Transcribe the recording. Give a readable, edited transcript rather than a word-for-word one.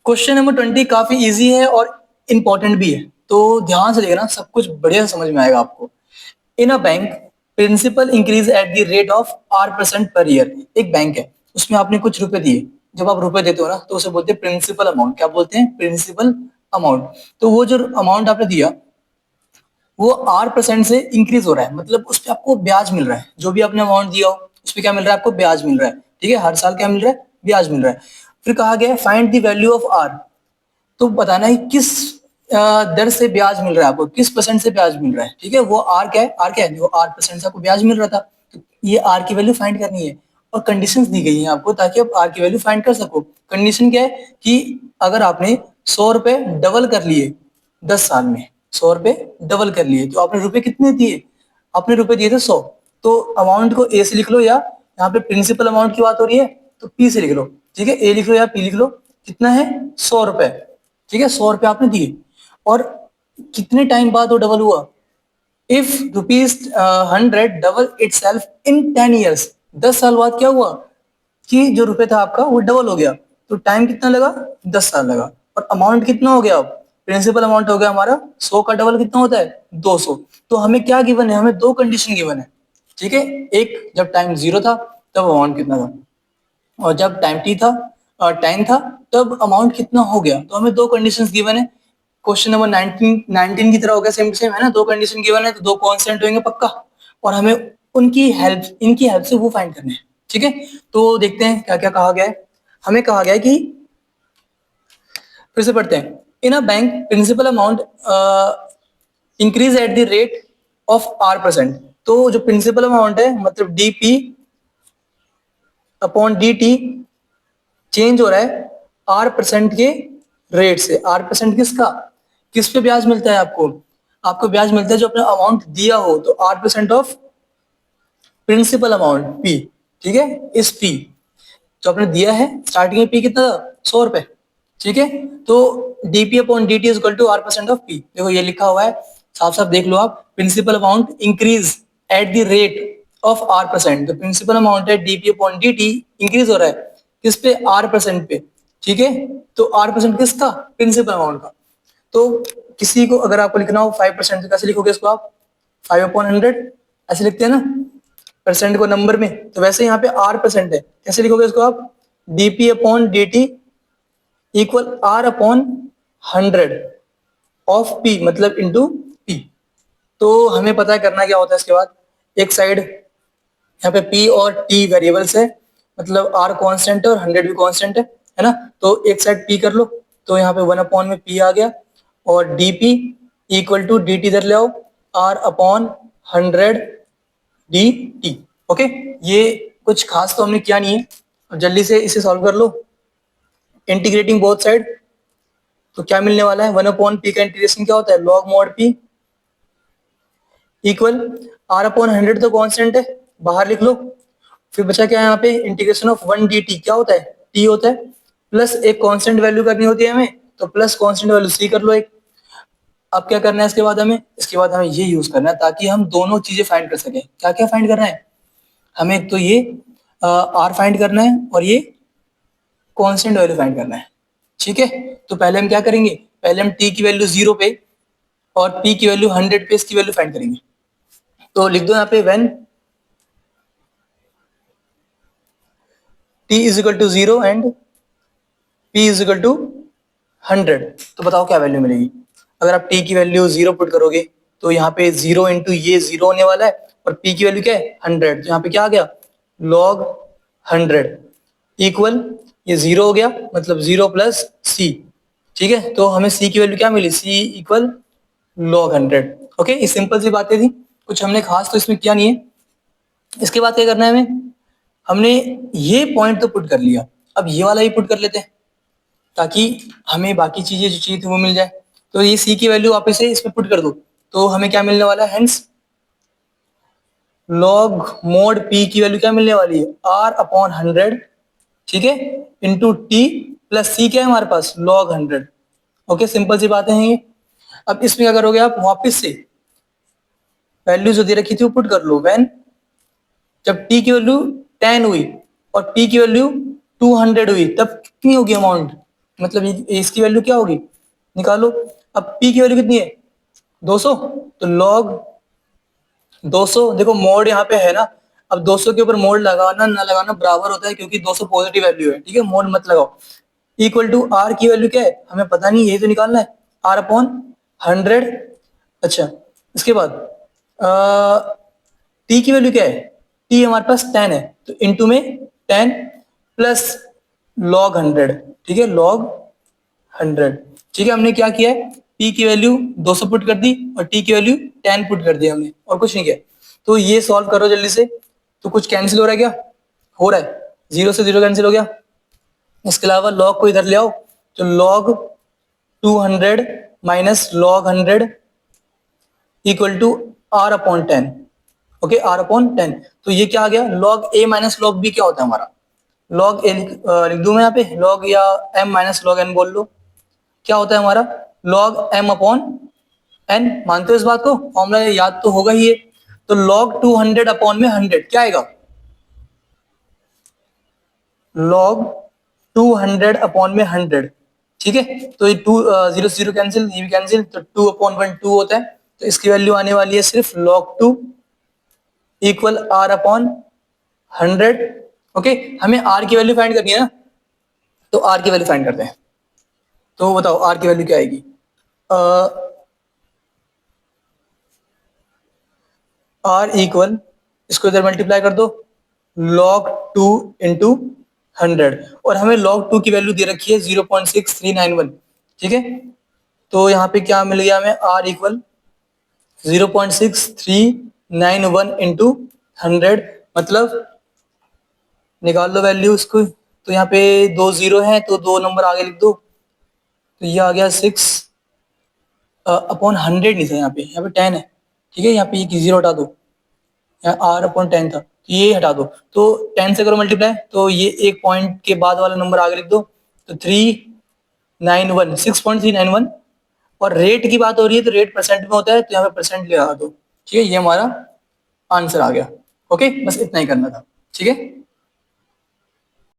Question number 20 काफी easy है और इंपॉर्टेंट भी है, तो ध्यान से देखना, सब कुछ बढ़िया समझ में आएगा आपको। In a bank principal increase at the rate of R% per year. एक बैंक है, उसमें आपने कुछ रुपए दिए। जब आप रुपए देते हो ना तो उसे बोलते हैं प्रिंसिपल अमाउंट। क्या बोलते हैं? Principal amount. तो वो जो अमाउंट आपने दिया वो R% से इंक्रीज हो रहा है, मतलब उस पर आपको ब्याज मिल रहा है। जो भी आपने अमाउंट दिया हो उस पर क्या मिल रहा है? आपको ब्याज मिल रहा है। ठीक है, हर साल क्या मिल रहा है? ब्याज मिल रहा है। फिर कहा गया है find the value of R। तो बताना है किस दर से ब्याज मिल रहा है आपको, किस परसेंट से ब्याज मिल रहा है। ठीक है, वो आर क्या है? आर क्या है? जो R% से आपको ब्याज मिल रहा था, तो ये आर की वैल्यू फाइंड करनी है। और कंडीशंस दी गई हैं आपको ताकि आप आर की वैल्यू फाइंड कर सको। कंडीशन क्या है कि अगर आपने 100 रुपए डबल कर लिए 10 साल में, 100 रुपए डबल कर लिए, तो आपने रुपए कितने दिए? आपने रुपए दिए थे 100। तो अमाउंट को ए से लिख लो, या यहाँ पे प्रिंसिपल अमाउंट की बात हो रही है तो पी से लिख लो। ठीक है, ए लिख लो या पी लिख लो। कितना है? 100 रुपए। ठीक है, 100 रुपए आपने दिए और कितने टाइम बाद वो डबल हुआ? If ₹100 double it self in 10 years. 10 साल बाद क्या हुआ कि जो रुपए था आपका वो डबल हो गया। तो टाइम कितना लगा? 10 साल लगा। और अमाउंट कितना हो गया? अब प्रिंसिपल अमाउंट हो गया हमारा 100 का डबल कितना होता है? 200। तो हमें क्या गिवन है? हमें दो कंडीशन गिवन है। ठीक है, एक जब टाइम जीरो था तब अमाउंट कितना था, और जब टाइम टी था 10 था तब अमाउंट कितना हो गया। तो हमें दो कंडीशंस गिवन है। क्वेश्चन नंबर 19 की तरह हो गया, सेम टू सेम है ना। दो कंडीशन गिवन है तो दो कांस्टेंट होंगे पक्का, और हमें इनकी हेल्प से वो फाइंड करने हैं। ठीक है, तो देखते हैं क्या क्या कहा गया है। हमें कहा गया है कि, फिर से पढ़ते हैं, in a bank principal amount increase at the rate of R%। तो जो प्रिंसिपल अमाउंट है मतलब DP अपॉन DT चेंज हो रहा है R% के रेट से। R% किसका? किस पे ब्याज मिलता है आपको? आपको ब्याज मिलता है जो आपने अमाउंट दिया हो, तो R% of principal amount P। ठीक है, इस P जो आपने दिया है, स्टार्टिंग में P कितना था? 100 रुपए। ठीक है, तो DP upon DT is equal to R% of P। देखो ये लिखा हुआ है, साफ साफ देख लो आप। Principal amount increase at the rate of R%। तो प्रिंसिपल अमाउंट है DP अपॉन DT इंक्रीज हो रहा है किस पे? R% पे। ठीक है, तो R% किसका? प्रिंसिपल अमाउंट का। तो किसी को अगर आपको लिखना हो 5%, तो कैसे लिखोगे इसको आप? 5/100 ऐसे लिखते हैं ना, परसेंट को नंबर में। तो वैसे यहाँ पे R% है, कैसे लिखोगे इसको आप? DP upon DT equal R/100 of P, मतलब इंटू P। तो हमें पता है करना क्या होता है इसके बाद। एक साइड यहाँ पे P और T वेरिएबल्स है, मतलब R कांस्टेंट है और 100 भी कांस्टेंट है ना। तो एक साइड P कर लो, तो यहाँ पे 1 में P आ गया, और DP इक्वल टू DT इधर ले आओ, R/100 DT। ओके, ये कुछ खास तो हमने किया नहीं है, और जल्दी से इसे सॉल्व कर लो। इंटीग्रेटिंग बोथ साइड, तो क्या मिलने वाला है? 1/P का इंटीग्रेशन क्या होता है? Log mod P equal R/100 तो कांस्टेंट है, बाहर लिख लो। फिर बचा क्या है यहाँ पे? इंटीग्रेशन ऑफ 1 dt क्या होता है? T होता है, प्लस एक कांस्टेंट वैल्यू करनी होती है हमें, तो प्लस कांस्टेंट वैल्यू C कर लो एक। अब क्या करना है इसके बाद? हमें इसके बाद हमें ये यूज करना है ताकि हम दोनों चीजें फाइंड कर सकें। क्या क्या फाइंड करना है हमें? एक तो ये R फाइंड करना है, और ये कांस्टेंट वैल्यू फाइंड करना है। ठीक है, तो पहले हम क्या करेंगे? पहले हम T की वैल्यू 0 पे और P की वैल्यू 100 पे इसकी वैल्यू फाइंड करेंगे। तो लिख दो यहाँ पे when T is equal to 0 and P is equal to 100। तो बताओ क्या वैल्यू मिलेगी? अगर आप T की वैल्यू 0 पुट करोगे तो यहाँ पे 0 इंटू ये 0 होने वाला है, और P की वैल्यू क्या है? 100। तो यहाँ पे क्या आ गया? लॉग 100 इक्वल ये 0 हो गया, मतलब 0 प्लस C। ठीक है, तो हमें C की वैल्यू क्या मिली? C equal log 100। ओके, ये सिंपल सी बातें थी, कुछ हमने खास तो इसमें किया नहीं है। इसके बाद क्या करना है हमें? हमने ये पॉइंट तो पुट कर लिया, अब ये वाला भी पुट कर लेते हैं ताकि हमें बाकी चीजें जो चाहिए थी वो मिल जाए। तो ये C की वैल्यू वापस से इसमें पुट कर दो, तो हमें क्या मिलने वाला है? हेंस लॉग मोड P की वैल्यू क्या मिलने वाली है? R/100। ठीक है, इंटू T प्लस C क्या है हमारे पास? लॉग 100। ओके, सिंपल सी बातें हैं ये। अब इसमें क्या करोगे आप? वापस से वैल्यू जो दे रखी थी वो पुट कर लो। व्हेन जब T की वैल्यू 10 हुई और P की वैल्यू 200 हुई, तब कितनी होगी अमाउंट? मतलब इसकी वैल्यू क्या होगी, निकालो। अब पी की वैल्यू कितनी है, 200, तो लॉग 200, देखो मोड यहाँ पे है ना, अब 200 के ऊपर मोड लगाना ना लगाना बराबर होता है, क्योंकि 200 पॉजिटिव वैल्यू है, ठीक है, मोड मत लगाओ। इक्वल टू आर की वैल्यू क्या है हमें पता नहीं, यही तो निकालना है, आर अपॉन 100। अच्छा, इसके बाद टी की वैल्यू क्या है, टी हमारे पास 10 है, तो इनटू में 10 प्लस लॉग 100, ठीक है, लॉग 100, ठीक है। हमने क्या किया है, p की वैल्यू 200 पुट कर दी और t की वैल्यू 10 पुट कर दी हमने, और कुछ नहीं किया। तो ये सॉल्व करो जल्दी से। तो कुछ कैंसिल हो रहा है क्या, हो रहा है, जीरो से जीरो कैंसिल हो गया। इसके अलावा लॉग को इधर ले आओ, तो log 200 minus log 100 equal to r upon 10। Okay, r upon 10, तो ये क्या आ गया, log a minus log b क्या होता है हमारा, लॉग ए लिख दूं मैं यहाँ पे, लॉग या एम माइनस लॉग एन बोल लो, क्या होता है हमारा, लॉग एम अपॉन एन। मानते हो इस बात को, फॉर्मूला याद तो होगा ही है। तो लॉग 200 अपॉन में 100 क्या आएगा, लॉग 200 अपॉन में 100, ठीक है। तो ये टू जीरो से जीरो कैंसिल, ये भी कैंसिल, तो 2 अपॉन 1 2 होता है, तो इसकी वैल्यू आने वाली है सिर्फ log 2 equal r upon 100। Okay, हमें आर की वैल्यू फाइंड करनी है ना, तो आर की वैल्यू फाइंड करते हैं। तो बताओ आर की वैल्यू क्या आएगी, आर इक्वल, इसको इधर मल्टीप्लाई कर दो, log 2 इंटू 100, और हमें log 2 की वैल्यू दे रखी है 0.6391, ठीक है। तो यहाँ पे क्या मिल गया हमें, r इक्वल 0.6391 इंटू 100, मतलब निकाल लो वैल्यू इसको। तो यहाँ पे दो जीरो है, तो दो नंबर आगे लिख दो, तो ये आ गया 6 अपॉन 100, नहीं था यहाँ पे, 10 है, ठीक है। यहाँ पे ये जीरो हटा दो, यहाँ आर अपॉन 10 था, तो ये हटा दो, तो 10 से करो मल्टीप्लाई, तो ये एक पॉइंट के बाद वाला नंबर आगे लिख दो, तो 391, 6.391। और रेट की बात हो रही है, तो रेट परसेंट में होता है, तो यहाँ पे परसेंट लगा दो, ठीक है। ये हमारा आंसर आ गया। ओके, बस इतना ही करना था, ठीक है।